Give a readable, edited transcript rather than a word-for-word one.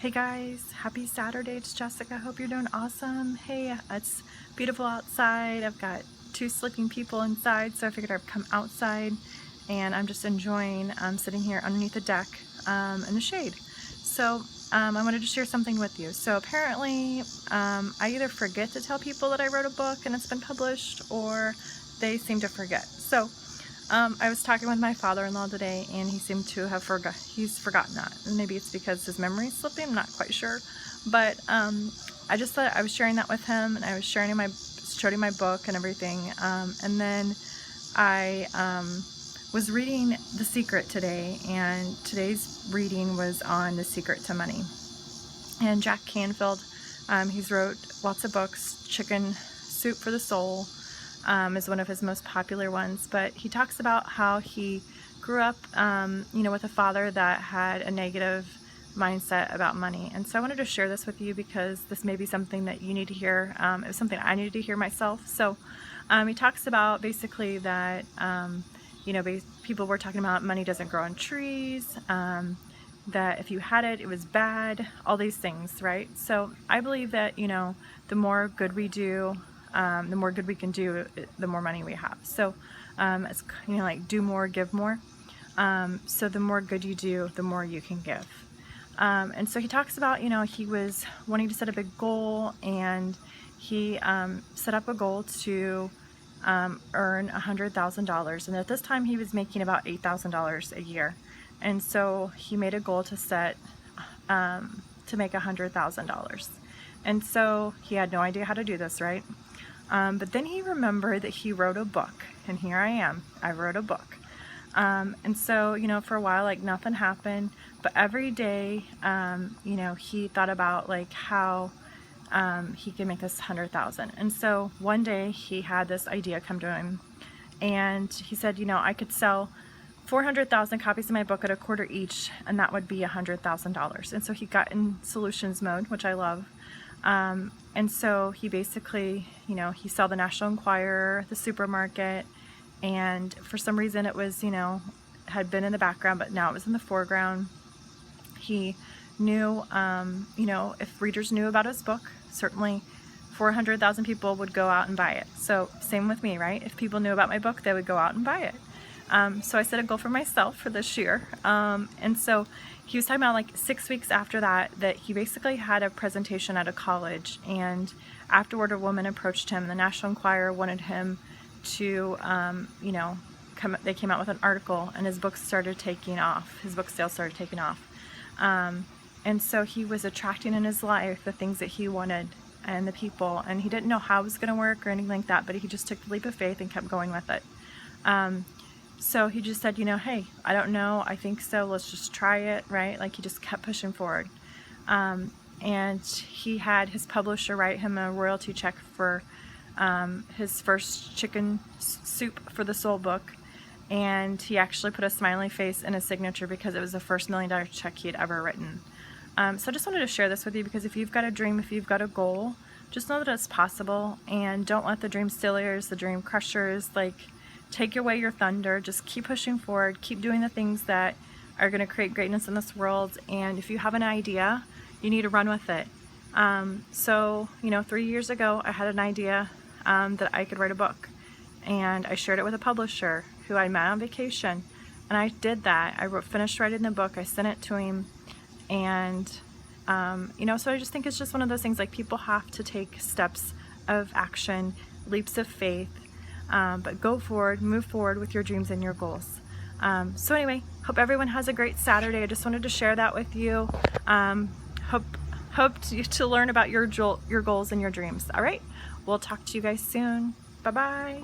Hey guys, happy Saturday. It's Jessica. Hope you're doing awesome. Hey, it's beautiful outside. I've got two sleeping people inside, so I figured I'd come outside, and I'm just enjoying sitting here underneath the deck in the shade. So I wanted to share something with you. So apparently I either forget to tell people that I wrote a book and it's been published, or they seem to forget. So I was talking with my father-in-law today, and he seemed to have forgotten that. And maybe it's because his memory's slipping, I'm not quite sure. But I just thought I was sharing that with him, and I was showing him my book and everything. And then I was reading The Secret today, and today's reading was on The Secret to Money. And Jack Canfield, he's wrote lots of books. Chicken Soup for the Soul is one of his most popular ones, but he talks about how he grew up with a father that had a negative mindset about money. And so I wanted to share this with you because this may be something that you need to hear. It was something I needed to hear myself. So he talks about basically that people were talking about money doesn't grow on trees, that if you had it, it was bad, all these things, right? So I believe that the more good we do, the more good we can do, the more money we have. So it's like do more, give more. So the more good you do, the more you can give. And so he talks about, he was wanting to set a big goal, and he set up a goal to earn $100,000. And at this time he was making about $8,000 a year. And so he made a goal to set, to make $100,000. And so he had no idea how to do this, right? But then he remembered that he wrote a book, and here I am, I wrote a book. And so, for a while, like nothing happened, but every day, he thought about like how, he could make this 100,000. And so one day he had this idea come to him, and he said, I could sell 400,000 copies of my book at $0.25 each, and that would be $100,000. And so he got in solutions mode, which I love. And so he basically, he saw the National Enquirer, the supermarket, and for some reason it was, had been in the background, but now it was in the foreground. He knew, if readers knew about his book, certainly 400,000 people would go out and buy it. So same with me, right? If people knew about my book, they would go out and buy it. So I set a goal for myself for this year. And so he was talking about like 6 weeks after that he basically had a presentation at a college, and afterward a woman approached him. The National Enquirer wanted him to, they came out with an article, and his book started taking off. His book sales started taking off. And so he was attracting in his life the things that he wanted and the people, and he didn't know how it was going to work or anything like that, but he just took the leap of faith and kept going with it. So he just said, hey, I don't know, I think so, let's just try it, right? Like he just kept pushing forward. And he had his publisher write him a royalty check for his first Chicken Soup for the Soul book. And he actually put a smiley face in his signature because it was the first $1 million check he had ever written. So I just wanted to share this with you because if you've got a dream, if you've got a goal, just know that it's possible, and don't let the dream stealers, the dream crushers, take away your thunder. Just keep pushing forward, keep doing the things that are going to create greatness in this world, and if you have an idea, you need to run with it. So 3 years ago I had an idea that I could write a book, and I shared it with a publisher who I met on vacation, and I did that. I finished writing the book, I sent it to him, and so I just think it's just one of those things, like people have to take steps of action, leaps of faith. But go forward, move forward with your dreams and your goals. So anyway, hope everyone has a great Saturday. I just wanted to share that with you. Hope to learn about your goals and your dreams. All right, we'll talk to you guys soon. Bye-bye.